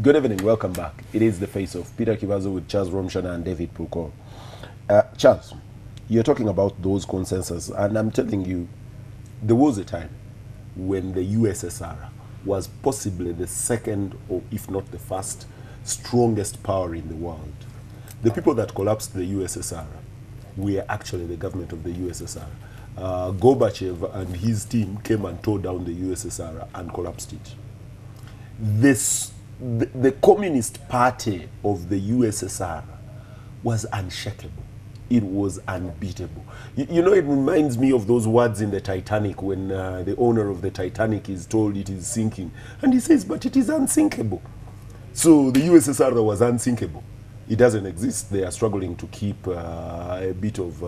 Good evening, welcome back. It is The Face Off. Peter Kivazo with Charles Romshana and David Pulko. Charles, you're talking about those consensus, and I'm telling you, there was a time when the USSR was possibly the second, or if not the first, strongest power in the world. The people that collapsed the USSR were actually the government of the USSR. Gorbachev and his team came and tore down the USSR and collapsed it. The Communist Party of the USSR was unshakable. It was unbeatable. You know, it reminds me of those words in the Titanic when the owner of the Titanic is told it is sinking. And he says, but it is unsinkable. So the USSR was unsinkable. It doesn't exist. They are struggling to keep a bit of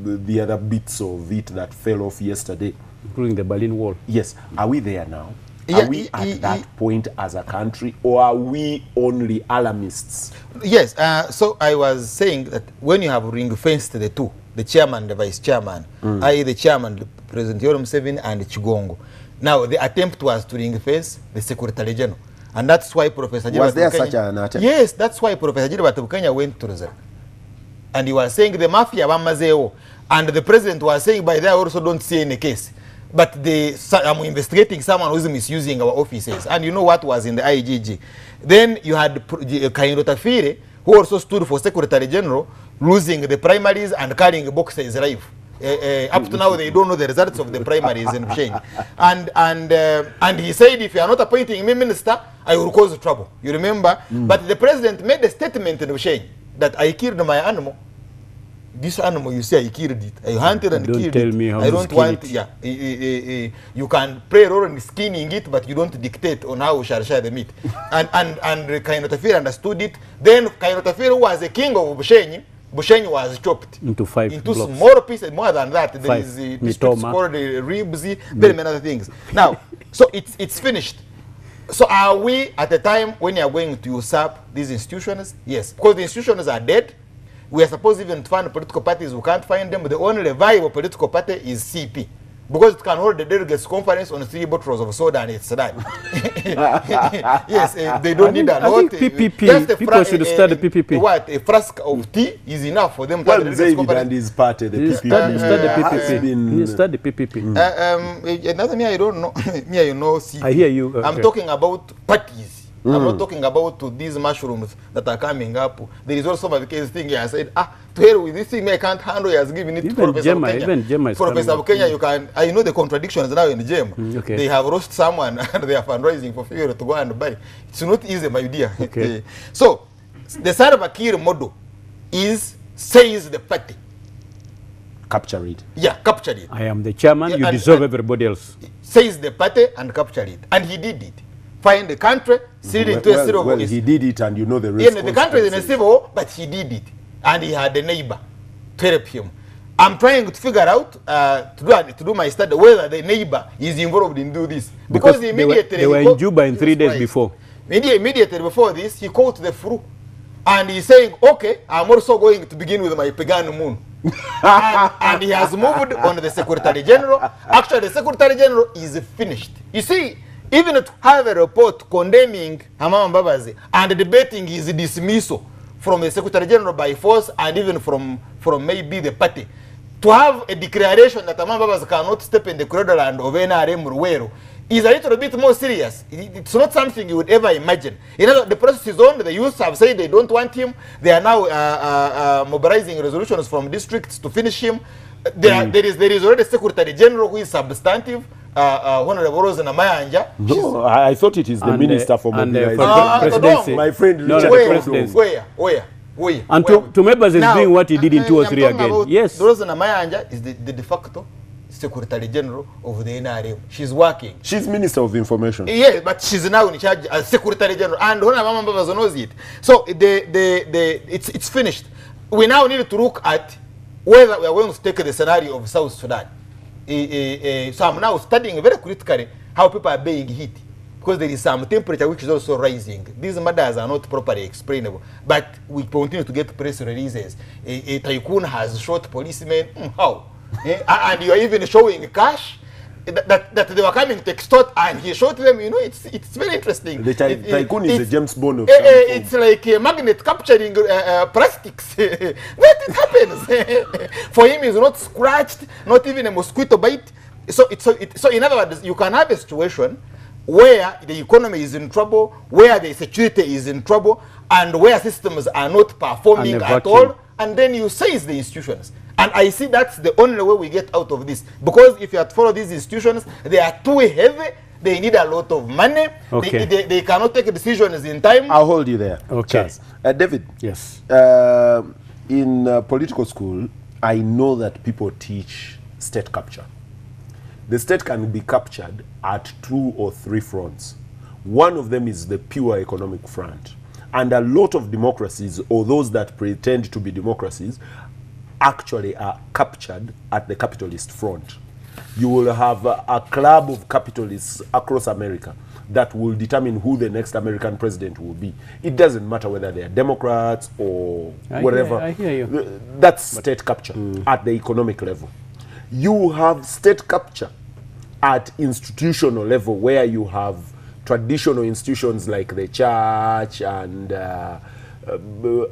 the other bits of it that fell off yesterday. Including the Berlin Wall. Yes. Are we there now? Are we at that point as a country, or are we only alarmists? Yes, so I was saying that when you have ring-fenced the two, the chairman and the vice chairman, i.e. the chairman, President Yoweri Museveni and Chigongo, now the attempt was to ring-fence the Secretary General. And that's why Professor Was there such an attempt? Yes, that's why Professor Gilbert Kenya went to reserve. And he was saying the mafia Bamazeo, and the president was saying by there also don't see any case. But I'm investigating someone who's misusing our offices. And you know what was in the IGG. Then you had Kaindo Tafire, who also stood for Secretary General, losing the primaries and carrying boxes live. Up to now, they don't know the results of the primaries in Bushenyi. And he said, if you are not appointing me minister, I will cause trouble. You remember? But the president made a statement in Bushenyi that I killed my animal. This animal, you say I killed it. I hunted and killed it. Don't tell me how I don't want it. Yeah. You can pray role in skinning it, but you don't dictate on how we shall share the meat. and Kaindo Tafire understood it. Then Kaindo Tafire, who was the king of Bushenyi, Bushenyi was chopped into small pieces. More than that, there is districts called the ribs, very many other things. Now, so it's finished. So are we at the time when you are going to usurp these institutions? Yes, because the institutions are dead. We are supposed even to find political parties. We can't find them. The only viable political party is CP. Because it can hold the delegates conference on 3 bottles of soda and it's done. Yes, they don't need a lot. PPP, people should start the PPP. What? A flask of tea is enough for them to well, David and his party, the PPP. Start the PPP. Another me, I don't know. Me, you know CP. I hear you. I'm talking about parties. I'm not talking about these mushrooms that are coming up. There is also my case thing here. I said, to hell with this thing, I can't handle. He has given it to Professor Kenya. Professor Kenya, you can. I know the contradictions now in the gym. Okay. They have roast someone and they are fundraising for fuel to go and buy. It's not easy, my dear. Okay. So, the Salva Kiir model says the party. Capture it. Yeah, capture it. I am the chairman, you dissolve everybody else. Says the party and capture it. And he did it. Find the country, seal it into a civil war. Well, he did it, and you know the risk. Yeah, the country is in a civil war, but he did it. And he had a neighbor to help him. I'm trying to figure out, to do my study, whether the neighbor is involved in do this. Because immediately... They were in Juba in 3 days before. Immediately before this, he caught the flu. And he's saying, okay, I'm also going to begin with my pagan moon. and he has moved on the Secretary General. Actually, the Secretary General is finished. You see, even to have a report condemning Amama Mbabazi and debating his dismissal from the Secretary General by force and even from maybe the party, to have a declaration that Amama Mbabazi cannot step in the land of NRM Ruwero is a little bit more serious. It's not something you would ever imagine. You know, the process is on. The youth have said they don't want him. They are now mobilizing resolutions from districts to finish him. There is already a Secretary General who is substantive. Honorable Rose Namayanja. No, I thought it is the minister for mobilization. Presidency. My friend, no, the presidency. Where? And to Members is doing what he did in 2 or 3 again. Yes. Rose Namayanja is the de facto Secretary General of the NRM. She's working. She's Minister of Information. Yeah, but she's now in charge as Secretary General. And Honorable Mbabazi knows it. So it's finished. We now need to look at whether we are going to take the scenario of South Sudan. So I'm now studying very critically how people are being hit, because there is some temperature which is also rising. These matters are not properly explainable, but we continue to get press releases. A tycoon has shot policemen. How? And you are even showing cash. that they were coming to extort, and he showed them, you know, it's very interesting. The tycoon is a James Bond of it's like a magnet capturing plastics. But it happens. For him, he's not scratched, not even a mosquito bite. So in other words, you can have a situation where the economy is in trouble, where the security is in trouble, and where systems are not performing at all, and then you seize the institutions. And I see that's the only way we get out of this. Because if you have to follow these institutions, they are too heavy, they need a lot of money, they cannot take decisions in time. I'll hold you there. Okay. Charles. David. Yes. In political school, I know that people teach state capture. The state can be captured at 2 or 3 fronts. One of them is the pure economic front. And a lot of democracies, or those that pretend to be democracies, actually are captured at the capitalist front. You will have a club of capitalists across America that will determine who the next American president will be. It doesn't matter whether they are Democrats or whatever. I hear you. That's state capture at the economic level. You have state capture at institutional level, where you have traditional institutions like the church and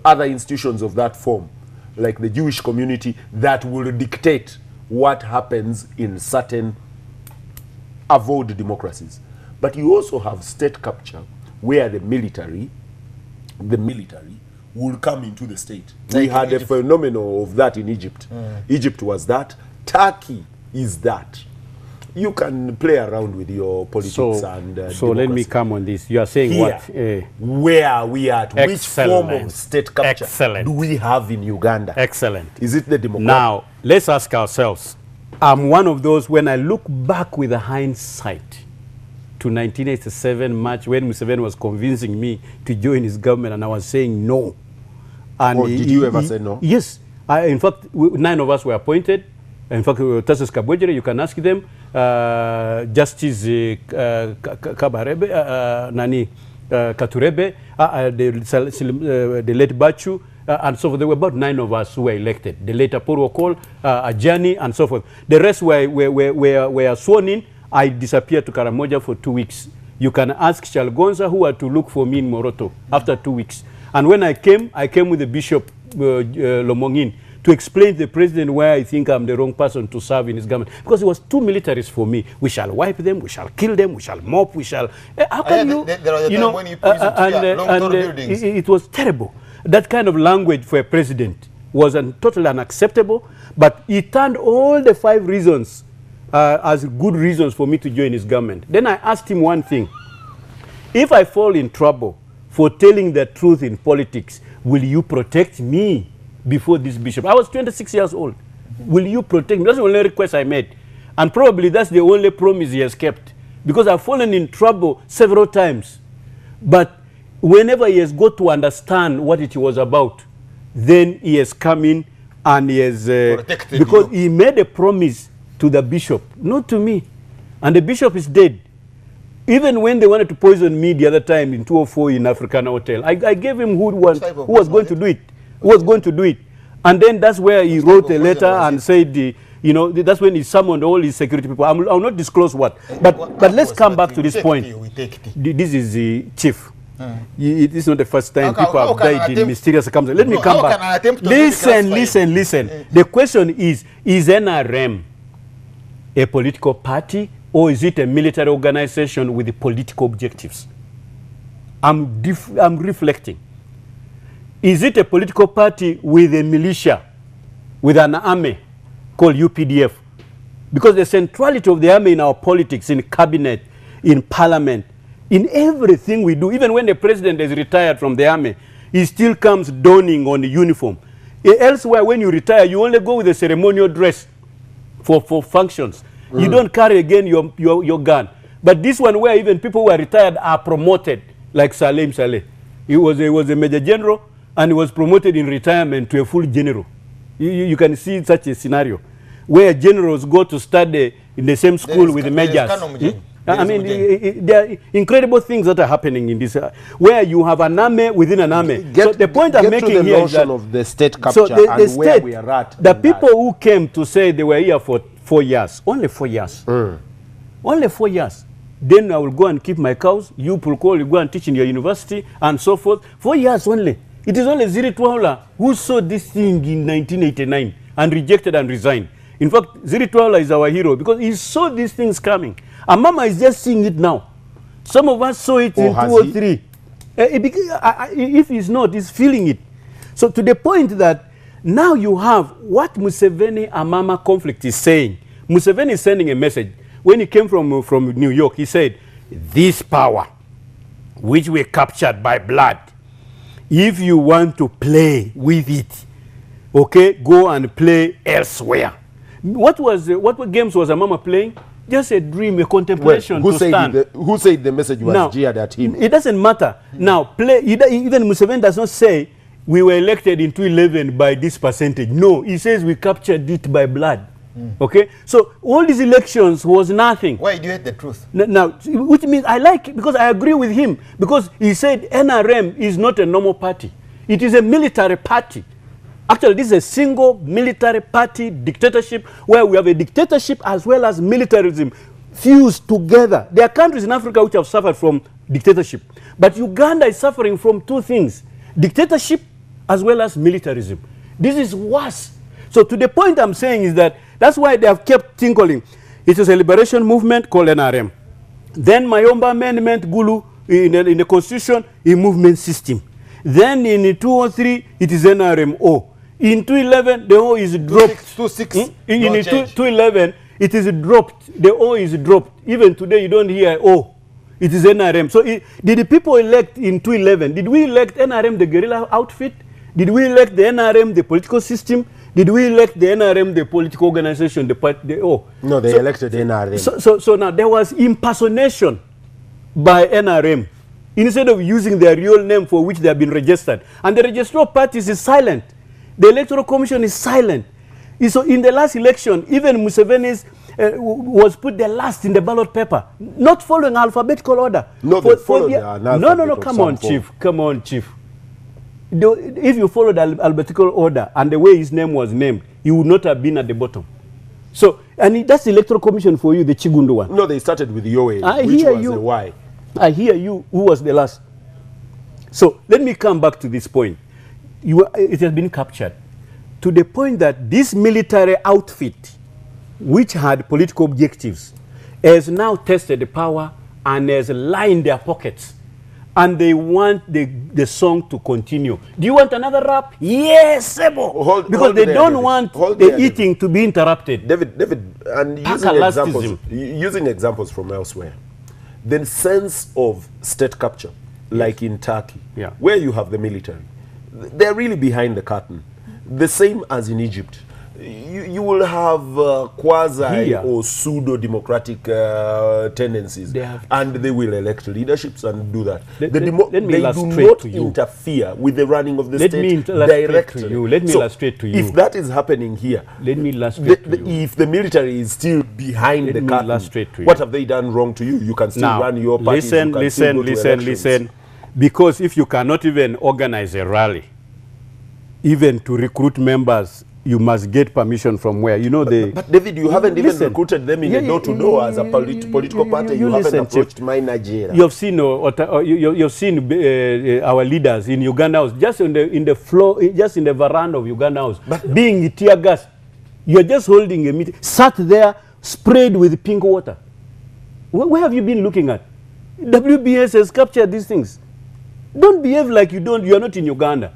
other institutions of that form, like the Jewish community, that will dictate what happens in certain avowed democracies. But you also have state capture where the military will come into the state. We had a phenomenon of that in Egypt. Egypt was that. Turkey is that. You can play around with your politics so let me come on this. You are saying here, what? Where are we at? Which form of state capture Excellent. do we have in Uganda? Excellent. Is it the democratic? Now, let's ask ourselves. I'm one of those, when I look back with a hindsight to 1987 March, when Museveni was convincing me to join his government, and I was saying no. And did you ever say no? Yes. In fact, 9 of us were appointed. In fact, Tassos Kabwejere, you can ask them. Justice Kabarebe, Katurebe, the late Bachu, and so forth. There were about 9 of us who were elected. The late Apollo Okol, Ajani, and so forth. The rest were sworn in. I disappeared to Karamoja for 2 weeks. You can ask Shalgonza, who had to look for me in Moroto after 2 weeks. And when I came with the Bishop Lomongin, to explain to the president why I think I'm the wrong person to serve in his government. Because it was too militarist for me. We shall wipe them, we shall kill them, we shall mop, we shall... How can you know, when you buildings. It was terrible. That kind of language for a president was totally unacceptable, but he turned all the 5 reasons as good reasons for me to join his government. Then I asked him one thing. If I fall in trouble for telling the truth in politics, will you protect me before this bishop? I was 26 years old. Will you protect me? That's the only request I made. And probably that's the only promise he has kept. Because I've fallen in trouble several times. But whenever he has got to understand what it was about, then he has come in and he has... because he made a promise to the bishop, not to me. And the bishop is dead. Even when they wanted to poison me the other time in 2004 in Africana Hotel, I gave him who was going to do it. Who was going to do it. And then that's where he wrote a letter and said, you know, that's when he summoned all his security people. I will not disclose what. But let's come back to this point. This is the chief. It is not the first time people have died in mysterious circumstances. Let me come back. Listen. The question is NRM a political party, or is it a military organization with political objectives? I'm reflecting. Is it a political party with a militia, with an army called UPDF? Because the centrality of the army in our politics, in cabinet, in parliament, in everything we do, even when the president is retired from the army, he still comes donning on the uniform. Elsewhere, when you retire, you only go with a ceremonial dress for functions. You don't carry again your gun. But this one, where even people who are retired are promoted, like Salem Saleh. He was a major general, and he was promoted in retirement to a full general. You can see such a scenario where generals go to study in the same school with the majors. I mean, there are incredible things that are happening in this, where you have an army within an army. So the point I'm making here is that of the state capture and state, where we are at. The people who came to say they were here for 4 years, only 4 years. only 4 years. Then I will go and keep my cows. You, Pulko, you go and teach in your university and so forth. 4 years only. It is only Ziri Twala who saw this thing in 1989 and rejected and resigned. In fact, Ziri Twala is our hero because he saw these things coming. And Mama is just seeing it now. Some of us saw it in 2003. If he's not, he's feeling it. So to the point that now you have what Museveni and Mama conflict is saying. Museveni is sending a message. When he came from New York, he said, this power, which we captured by blood, if you want to play with it, okay, go and play elsewhere. What games was Mama playing? Just a dream, a contemplation who said the message was now, jeered at him? It doesn't matter. Now, even Museveni does not say, we were elected in 2011 by this percentage. No, he says we captured it by blood. Okay, so all these elections was nothing. Why do you hate the truth? Now, which means I like it because I agree with him because he said NRM is not a normal party. It is a military party. Actually, this is a single military party dictatorship where we have a dictatorship as well as militarism fused together. There are countries in Africa which have suffered from dictatorship, but Uganda is suffering from two things: dictatorship as well as militarism. This is worse. So to the point I'm saying is that that's why they have kept tinkling. It is a liberation movement called NRM. Then Mayomba Amendment, Gulu, in the constitution, a movement system. Then in 2003, it is NRMO. In 2011, the O is dropped. 26. In 2011, it is dropped. The O is dropped. Even today, you don't hear O. It is NRM. So did the people elect in 2011? Did we elect NRM, the guerrilla outfit? Did we elect the NRM, the political system? Did we elect the NRM, the political organization, No, they elected NRM. So now there was impersonation by NRM instead of using their real name for which they have been registered. And the registrar of parties is silent. The Electoral Commission is silent. So in the last election, even Museveni's was put the last in the ballot paper, not following alphabetical order. No, they followed the alphabet. No, come on, Chief. Come on, Chief. If you followed the alphabetical order and the way his name was named, he would not have been at the bottom. So, and that's the Electoral Commission for you, the Chigundu one. No, they started with Yowe, which was a Y. I hear you. Who was the last? So, let me come back to this point. It has been captured to the point that this military outfit, which had political objectives, has now tested the power and has lined their pockets. And they want the song to continue. Do you want another rap? Yes, Sebo. Because they don't want the eating to be interrupted. David, and using examples from elsewhere, the sense of state capture, like in Turkey, where you have the military, they're really behind the curtain. The same as in Egypt. You will have quasi or pseudo-democratic tendencies, and they will elect leaderships and do that. They do not interfere with the running of the state directly. Let me illustrate to you. If that is happening here, let me illustrate to you. If the military is still behind the curtain, what have they done wrong to you? You can still run your parties. Listen. Because if you cannot even organize a rally, even to recruit members, you must get permission from where? You know But David, you haven't even recruited them in a door-to-door as a political party. You haven't approached my Nigeria. You've seen our leaders in Uganda House, just in the floor, just in the veranda of Uganda House, being tear gas. You're just holding a meeting, sat there, sprayed with pink water. Where have you been looking at? WBS has captured these things. Don't behave like you are not in Uganda.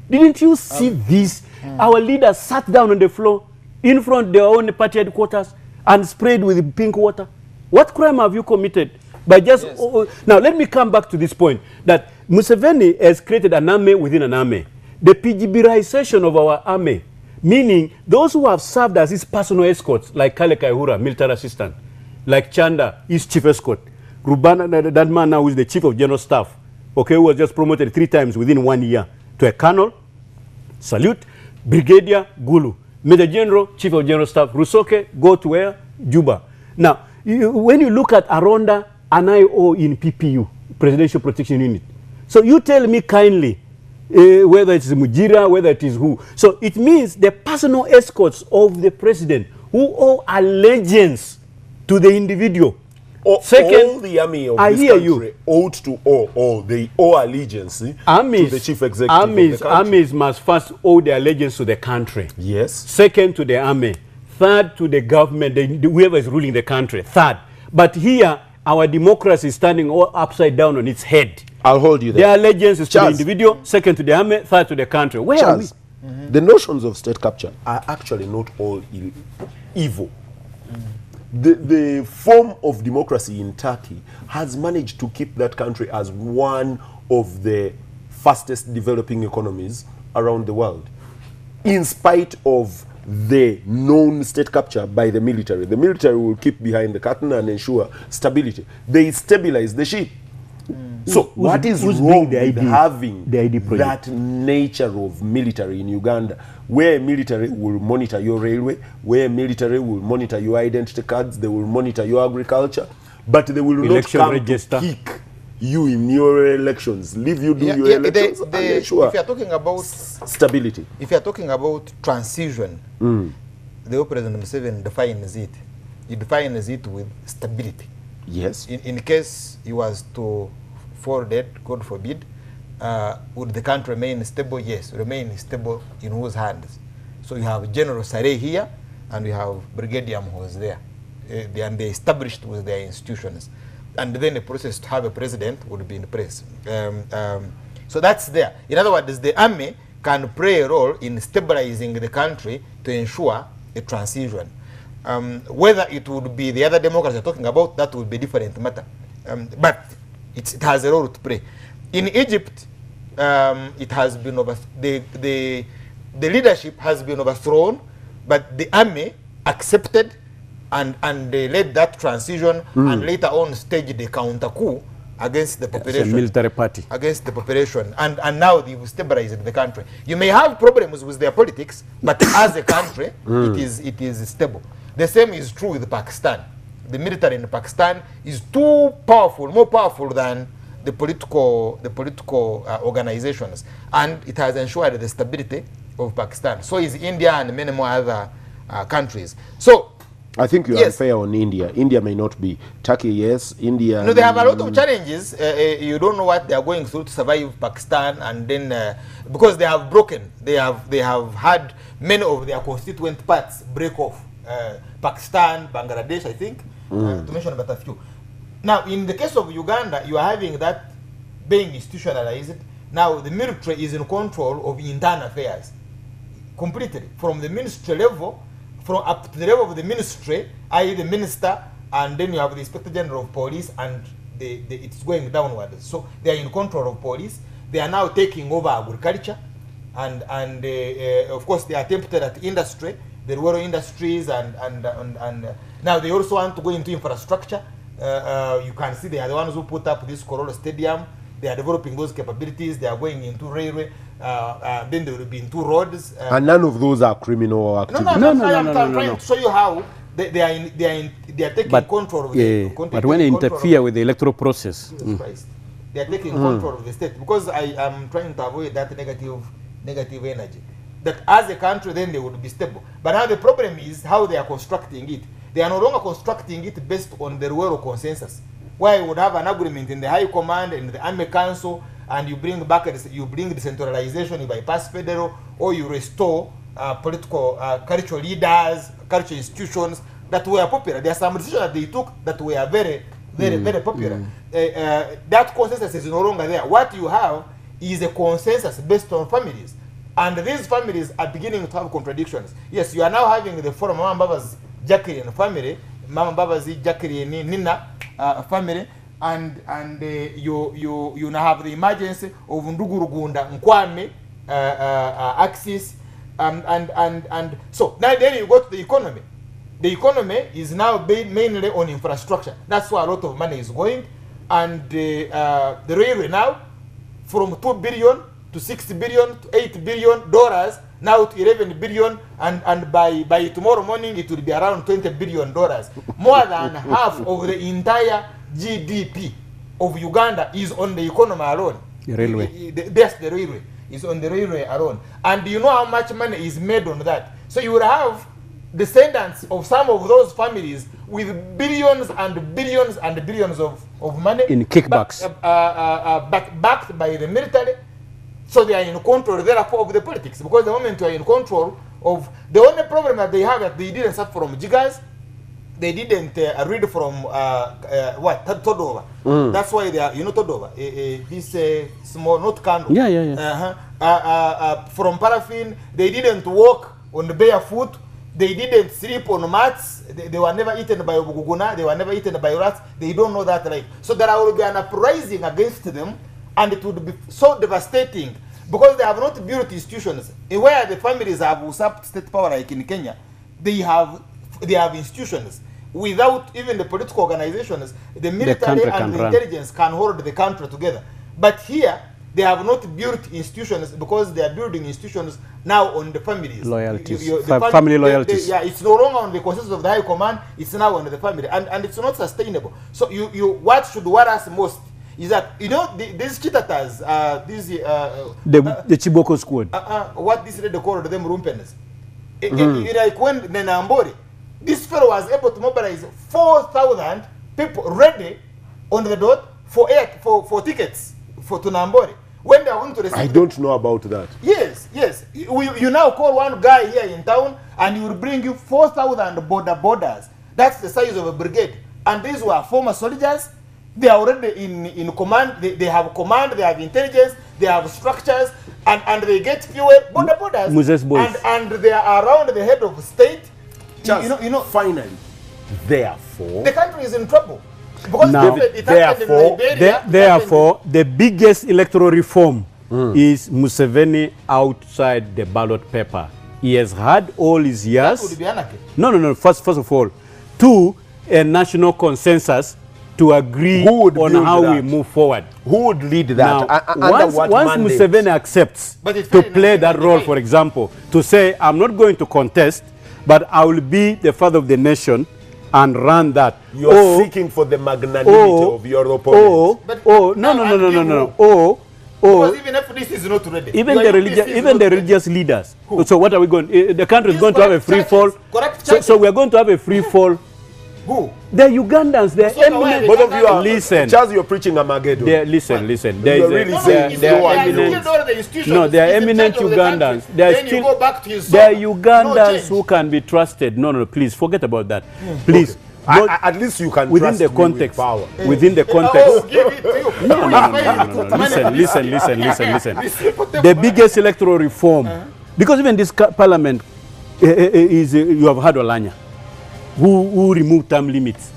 Didn't you see this? Our leaders sat down on the floor in front of their own party headquarters and sprayed with pink water. What crime have you committed? By just now, let me come back to this point that Museveni has created an army within an army. The PGBization of our army, meaning those who have served as his personal escorts, like Kale Kaihura, military assistant, like Chanda, his chief escort, Rubana, that man now is the chief of general staff, who was just promoted 3 times within 1 year to a colonel, salute, Brigadier Gulu, Major General, Chief of General Staff, Rusoke, go to where? Juba. Now, when you look at Aronda and IO in PPU, Presidential Protection Unit, so you tell me kindly whether it is Mujira, whether it is who. So it means the personal escorts of the president who owe allegiance to the individual. All the army of I this hear country ought to owe, they owe allegiance to the chief executive of the country. Armies must first owe their allegiance to the country. Yes. Second, to the army. Third, to the government, whoever is ruling the country. Third. But here, our democracy is standing all upside down on its head. I'll hold you there. Their allegiance is to the individual, second to the army, third to the country. Where are we? The notions of state capture are actually not all evil. The form of democracy in Turkey has managed to keep that country as one of the fastest developing economies around the world, in spite of the known state capture by the military. The military will keep behind the curtain and ensure stability. They stabilize the ship. So what is wrong with having that nature of military in Uganda, where military will monitor your railway, where military will monitor your identity cards, they will monitor your agriculture, but they will not come to kick you in your elections, leave you do your elections, and ensure if you are talking about stability. If you are talking about transition, the President Museveni defines it. He defines it with stability. Yes. In case he was to fall dead, God forbid, would the country remain stable? Yes, remain stable in whose hands? So you have General Sareh here, and we have Brigadier who was there. And they established with their institutions. And then the process to have a president would be in place. So that's there. In other words, the army can play a role in stabilizing the country to ensure a transition. Whether it would be the other Democrats you're talking about, that would be a different matter. But it has a role to play. In Egypt, it has been the leadership has been overthrown, but the army accepted and they led that transition and later on staged the counter coup against the population. It's a military party. Against the population. And now they've stabilized the country. You may have problems with their politics, but as a country, it is stable. The same is true with Pakistan. The military in Pakistan is too powerful, more powerful than the political organizations, and it has ensured the stability of Pakistan. So is India and many more other countries. So I think you're unfair on India. India may not be. Turkey, yes. India. No, they have a lot of challenges. You don't know what they are going through to survive Pakistan, and then because they have broken, they have had many of their constituent parts break off. Pakistan, Bangladesh, I think, to mention but a few. Now, in the case of Uganda, you are having that being institutionalized. Now, the military is in control of internal affairs completely, from the ministry level, from up to the level of the ministry, i.e. the minister, and then you have the Inspector General of Police, and it's going downwards. So they are in control of police. They are now taking over agriculture, and of course they are tempted at industry, the rural industries, and now they also want to go into infrastructure. You can see they are the ones who put up this Corolla Stadium. They are developing those capabilities. They are going into railway. Then they will be into roads. And none of those are criminal activities. No. I'm trying to show you how they are taking control of the but when they interfere with the electoral process, they are taking control of the state, because I am trying to avoid that negative energy. That as a country, then they would be stable. But now the problem is how they are constructing it. They are no longer constructing it based on the rural consensus, where you would have an agreement in the High Command and the Army Council, and you bring back decentralization, you bypass federal, or you restore political cultural leaders, cultural institutions that were popular. There are some decisions that they took that were very popular. That consensus is no longer there. What you have is a consensus based on families. And these families are beginning to have contradictions. Yes, you are now having the former Mama Baba's Jacqueline family, Mama Baba's Jacqueline Nina family, and you now have the emergence of Ndugurugunda, Nkwame, Axis, and so now then you go to the economy. The economy is now based mainly on infrastructure. That's where a lot of money is going, and the railway now from 2 billion to 60 billion to $8 billion, now to 11 billion, and by tomorrow morning it will be around $20 billion. More than half of the entire GDP of Uganda is on the economy alone. The railway. The railway is on the railway alone. And do you know how much money is made on that? So you will have descendants of some of those families with billions and billions and billions of money In kickbacks. backed by the military. So they are in control, therefore, of the politics. Because the moment you are in control of the only problem that they have that they didn't start from Jigas, they didn't read from Todova. That's why they are, you know, Todova. This small, not candle. From paraffin, they didn't walk on the barefoot. They didn't sleep on mats. They were never eaten by Buguguna. They were never eaten by rats. They don't know that life. So there will be an uprising against them, and it would be so devastating because they have not built institutions. Where the families have usurped state power, like in Kenya, they have institutions. Without even the political organizations, the military and the intelligence can hold the country together. But here, they have not built institutions because they are building institutions now on the families. Loyalties, family loyalties. Yeah, it's no longer on the consensus of the high command, it's now on the family. And it's not sustainable. So what should worry us most is that, you know, these cheatators, the Chiboko squad. What this lady called them rumpenes. Like when Nenambori, this fellow was able to mobilize 4,000 people ready on the dot for tickets to Nambori. When they are going to receive, I don't know about that. Yes. You now call one guy here in town and he will bring you 4,000 borders. That's the size of a brigade. And these were former soldiers. They are already in command. They have command, they have intelligence, they have structures, and they get fuel. Borders. Moses boys. And they are around the head of state. Just, you know, finally, therefore, the country is in trouble. Because Now, therefore, the biggest electoral reform is Museveni outside the ballot paper. He has had all his years. That would be anarchy. No. First of all, 2, a national consensus to agree on how we move forward. Who would lead that? Now, once Museveni accepts to play that role, for example, to say, I'm not going to contest, but I will be the father of the nation and run that. You're seeking for the magnanimity of your opponent. No. Because even if this is not ready. Even the religious leaders. Who? So what are we going? The country is going to have a free fall. So we are going to have a free fall. Who? The Ugandans, they're eminent. Both of you are, listen. Charles, you're preaching Armageddon. Listen. They are eminent Ugandans. They are Ugandans who can be trusted. No, please, forget about that. Please. Okay. At least you can within the context. Within the context. No. Listen. The biggest electoral reform, because even this parliament is you have had Olanya, who removed term limits,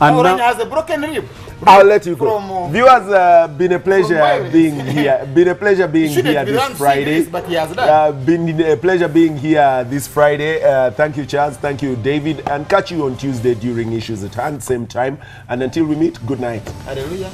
and Olanya has a broken rib. I'll let you go. Viewers, been a pleasure being here. Been a pleasure being here this Friday. But he has done. Been a pleasure being here this Friday. Thank you, Charles. Thank you, David. And catch you on Tuesday during Issues at Hand, same time. And until we meet, good night. Hallelujah.